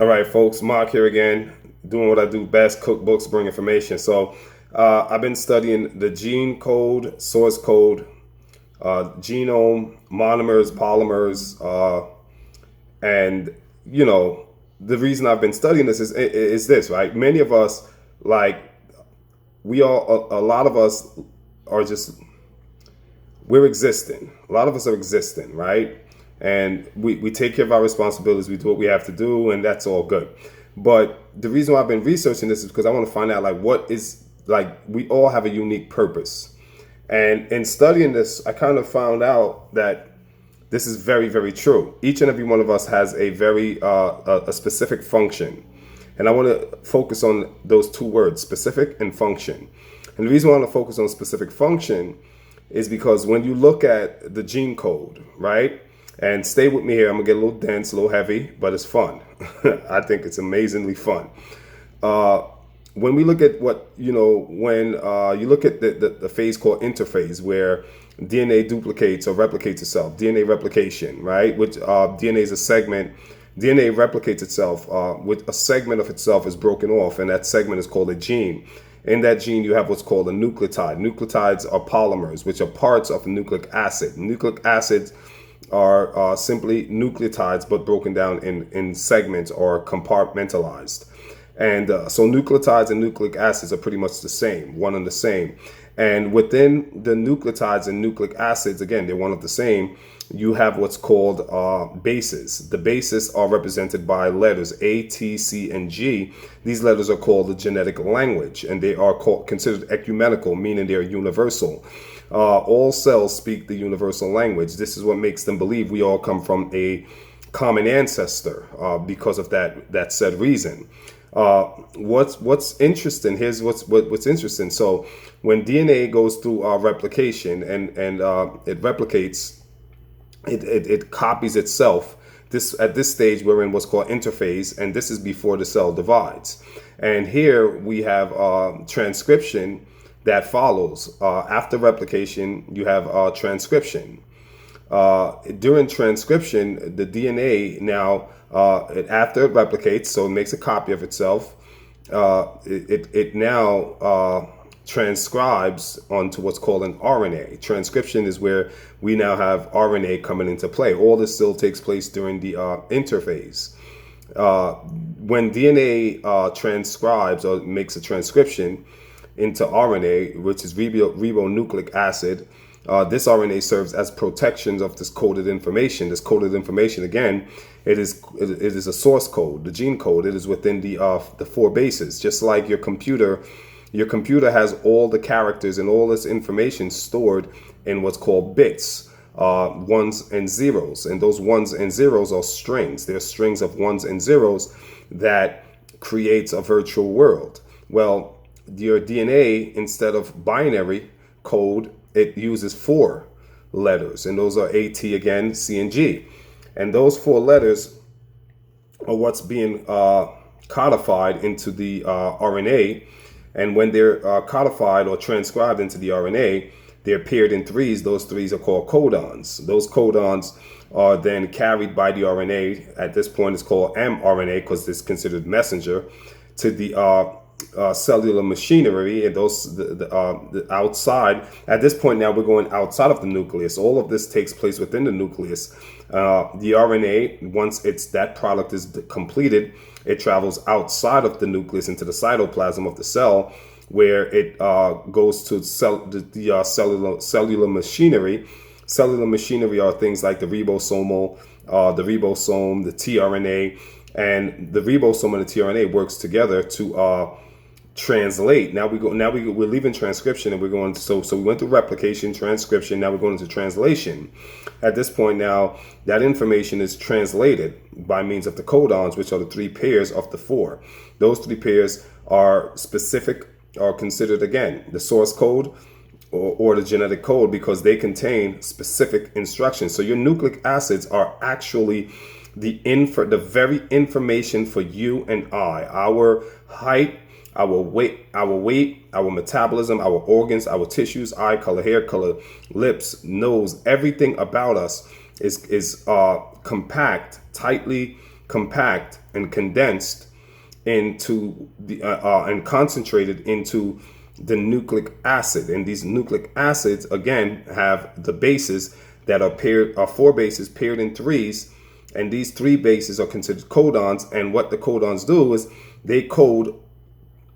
All right, folks, Mark here again, doing what I do best, cook books, bring information. So I've been studying the gene code, source code, genome, monomers, polymers, and you know, the reason I've been studying this is this, right? Many of us, like, a lot of us are just, we're existing. A lot of us are existing, right? And we take care of our responsibilities. We do what we have to do, and that's all good. But the reason why I've been researching this is because I want to find out, like, what is, like, we all have a unique purpose. And in studying this, I kind of found out that this is very, very true. Each and every one of us has a very a specific function. And I want to focus on those two words, specific and function. And the reason why I want to focus on specific function is because when you look at the gene code, right? And stay with me here, I'm gonna get a little dense, a little heavy, but it's fun. I think it's amazingly fun. When we look at what, when you look at the phase called interphase, where DNA duplicates or replicates itself, DNA replication, right? Which DNA is a segment. DNA replicates itself with a segment of itself is broken off, and that segment is called a gene. In that gene, you have what's called a nucleotide. Nucleotides are polymers, which are parts of a nucleic acid. Nucleic acids are simply nucleotides, but broken down in segments or compartmentalized. And so nucleotides and nucleic acids are pretty much the same, one and the same. And within the nucleotides and nucleic acids, again, they're one of the same. You have what's called bases. The bases are represented by letters A, T, C, and G. These letters are called the genetic language, and they are considered ecumenical, meaning they're universal. All cells speak the universal language. This is what makes them believe we all come from a common ancestor because of that said reason. What's interesting, here's what's interesting. So when DNA goes through replication and it replicates, it copies itself. At this stage we're in what's called interphase, and this is before the cell divides. And here we have transcription that follows. After replication, you have transcription. During transcription, the DNA now, after it replicates, so it makes a copy of itself, it now transcribes onto what's called an RNA. Transcription is where we now have RNA coming into play. All this still takes place during the interphase. When DNA transcribes or makes a transcription into RNA, which is ribonucleic acid, this RNA serves as protections of this coded information. This coded information, again, it is a source code, the gene code. It is within the four bases. Just like your computer has all the characters and all this information stored in what's called bits, ones and zeros. And those ones and zeros are strings. They're strings of ones and zeros that creates a virtual world. Well, your DNA, instead of binary code, it uses four letters, and those are A, T, again, C, and G. And those four letters are what's being codified into the RNA. And when they're codified or transcribed into the RNA, they're paired in threes. Those threes are called codons. Those codons are then carried by the RNA. At this point, it's called mRNA because it's considered messenger to the cellular machinery, and the outside. At this point now, we're going outside of the nucleus. All of this takes place within the nucleus. The RNA, once that product is completed, it travels outside of the nucleus into the cytoplasm of the cell, where it goes to cellular machinery. Cellular machinery are things like the ribosome, the tRNA, and the ribosome and the tRNA works together to translate. We're leaving transcription and we're going to, so we went through replication, transcription, now we're going into translation. At this point now, that information is translated by means of the codons, which are the three pairs of the four. Those three pairs are specific, are considered, again, the source code or the genetic code, because they contain specific instructions. So your nucleic acids are actually the very information for you and I, our height, our weight, our metabolism, our organs, our tissues, eye color, hair color, lips, nose, everything about us is compact, tightly compact and condensed into the and concentrated into the nucleic acid. And these nucleic acids again have the bases that are paired, are four bases paired in threes, and these three bases are considered codons. And what the codons do is they code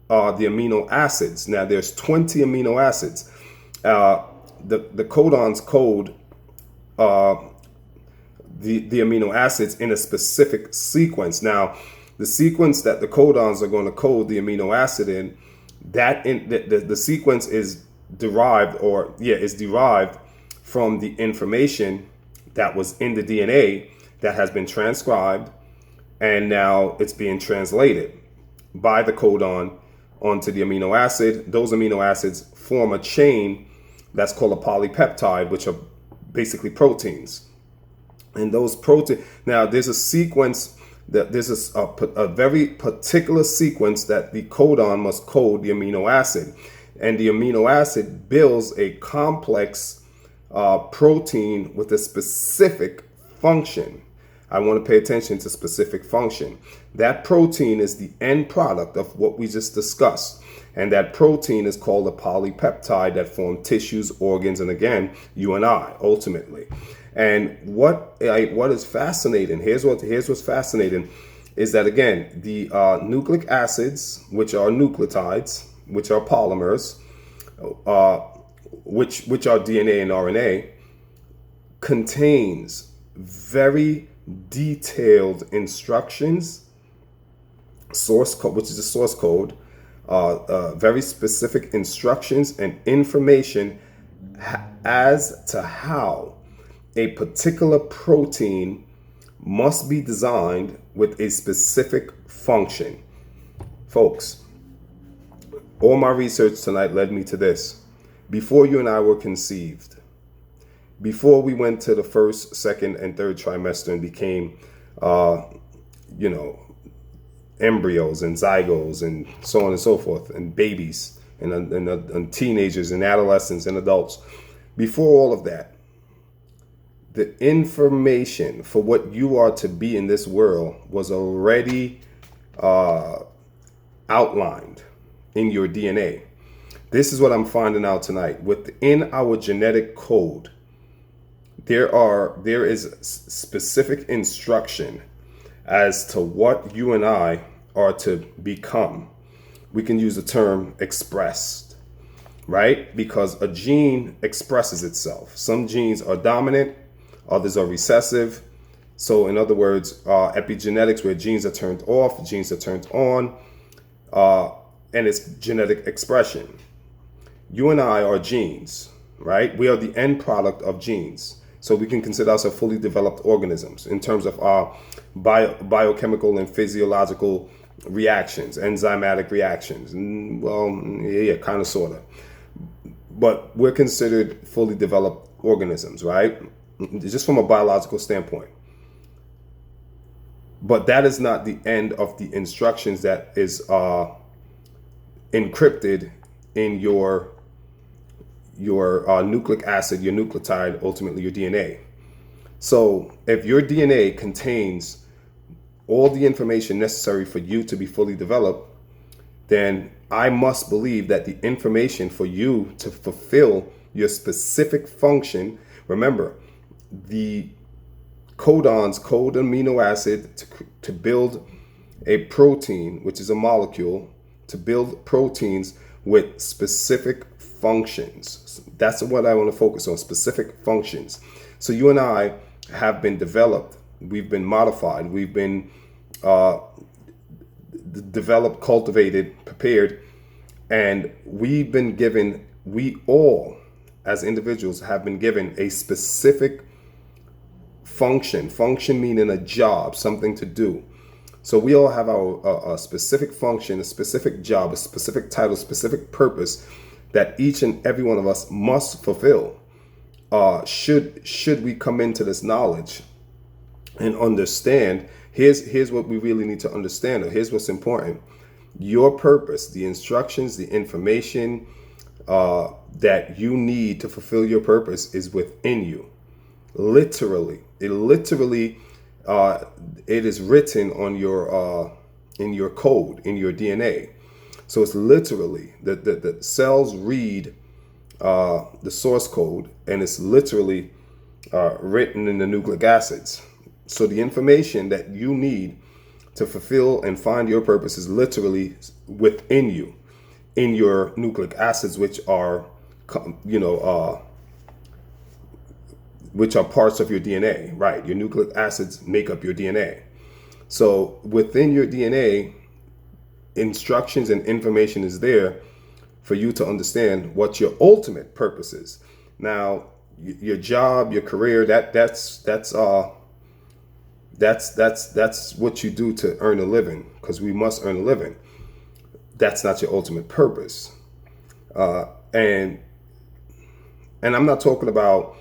the amino acids. Now there's 20 amino acids. The codons code the amino acids in a specific sequence. Now, the sequence that the codons are going to code the amino acid in, the sequence is derived from the information that was in the DNA that has been transcribed, and now it's being translated by the codon onto the amino acid. Those amino acids form a chain that's called a polypeptide, which are basically proteins. And those protein, now there's a sequence that there's a very particular sequence that the codon must code the amino acid, and the amino acid builds a complex protein with a specific function. I want to pay attention to specific function. That protein is the end product of what we just discussed. And that protein is called a polypeptide that form tissues, organs, and again, you and I, ultimately. And what is fascinating, here's what's fascinating, is that again, the nucleic acids, which are nucleotides, which are polymers, which are DNA and RNA, contains very detailed instructions, source code, which is the source code, very specific instructions and information as to how a particular protein must be designed with a specific function. Folks, all my research tonight led me to this. Before you and I were conceived, before we went to the first, second, and third trimester and became, embryos and zygotes and so on and so forth, and babies and teenagers and adolescents and adults, before all of that, the information for what you are to be in this world was already outlined in your DNA. This is what I'm finding out tonight. Within our genetic code, there is specific instruction as to what you and I are to become. We can use the term expressed, right? Because a gene expresses itself. Some genes are dominant, others are recessive. So in other words, epigenetics, where genes are turned off, genes are turned on, and it's genetic expression. You and I are genes, right? We are the end product of genes. So we can consider ourselves fully developed organisms in terms of our biochemical and physiological reactions, enzymatic reactions. Well, yeah, kind of, sort of. But we're considered fully developed organisms, right? Just from a biological standpoint. But that is not the end of the instructions that is encrypted in your nucleic acid, your nucleotide, ultimately your DNA. So if your DNA contains all the information necessary for you to be fully developed, then I must believe that the information for you to fulfill your specific function, remember, the codons code amino acid to build a protein, which is a molecule, to build proteins with specific functions. That's what I want to focus on, specific functions. So you and I have been developed, we've been modified, we've been developed, cultivated, prepared, and we all as individuals have been given a specific function meaning a job, something to do. So we all have a specific function, a specific job, a specific title, specific purpose that each and every one of us must fulfill. Should we come into this knowledge and understand, here's what we really need to understand, or here's what's important. Your purpose, the instructions, the information that you need to fulfill your purpose is within you. Literally. It literally uh, it is written on your in your code, in your DNA. So it's literally the cells read the source code, and it's literally written in the nucleic acids. So the information that you need to fulfill and find your purpose is literally within you, in your nucleic acids, which are, you know, which are parts of your DNA, right? Your nucleic acids make up your DNA. So within your DNA, instructions and information is there for you to understand what your ultimate purpose is. Now, your job, your career, that's what you do to earn a living, because we must earn a living. That's not your ultimate purpose. And I'm not talking about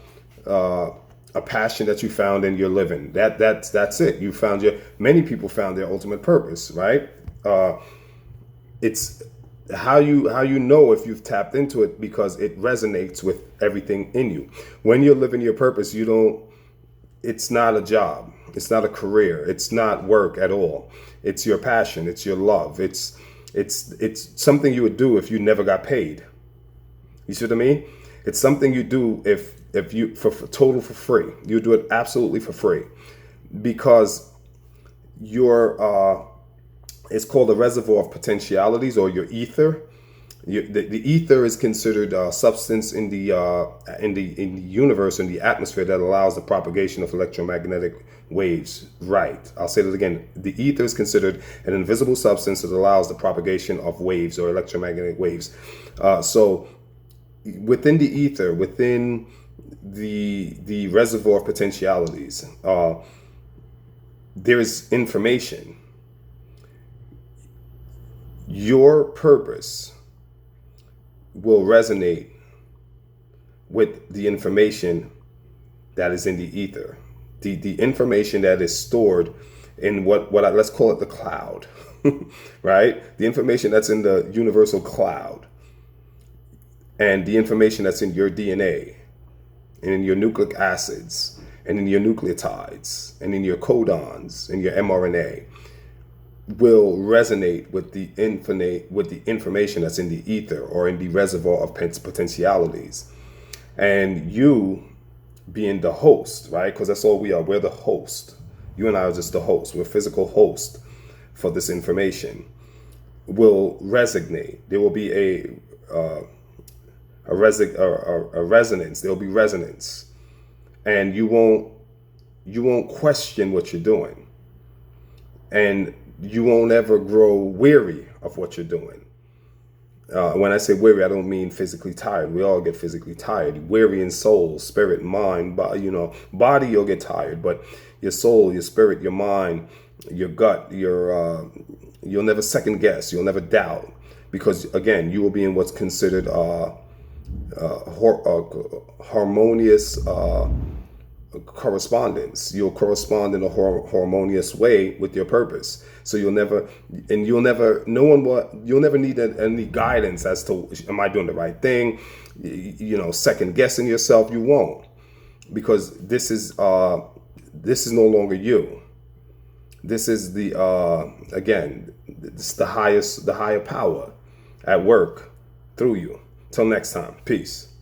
a passion that you found in your living. That's it. You found many people found their ultimate purpose, right? It's how you know if you've tapped into it, because it resonates with everything in you. When you're living your purpose, it's not a job, it's not a career, it's not work at all. It's your passion, it's your love. It's something you would do if you never got paid. You see what I mean? It's something you do if you for free. You do it absolutely for free, because it's called a reservoir of potentialities, or your ether. The ether is considered a substance in the universe, in the atmosphere, that allows the propagation of electromagnetic waves. Right. I'll say that again. The ether is considered an invisible substance that allows the propagation of waves, or electromagnetic waves. So within the ether, within the reservoir of potentialities, there is information. Your purpose will resonate with the information that is in the ether, the information that is stored in let's call it the cloud, right? The information that's in the universal cloud, and the information that's in your DNA, and in your nucleic acids, and in your nucleotides, and in your codons, and your mRNA, will resonate with the information that's in the ether, or in the reservoir of potentialities. And you, being the host, right? Because that's all we are. We're the host. You and I are just the host. We're physical host for this information. Will resonate. There will be a resonance. There will be resonance, and you won't question what you're doing, and you won't ever grow weary of what you're doing. When I say weary, I don't mean physically tired. We all get physically tired. Weary in soul, spirit, mind, body, you'll get tired, but your soul, your spirit, your mind, your gut, you'll never second guess. You'll never doubt, because again, you will be in what's considered harmonious correspondence. You'll correspond in a harmonious way with your purpose. So you'll never need any guidance as to, am I doing the right thing? Second guessing yourself. You won't, because this is no longer you. This is the higher power at work through you. Till next time, peace.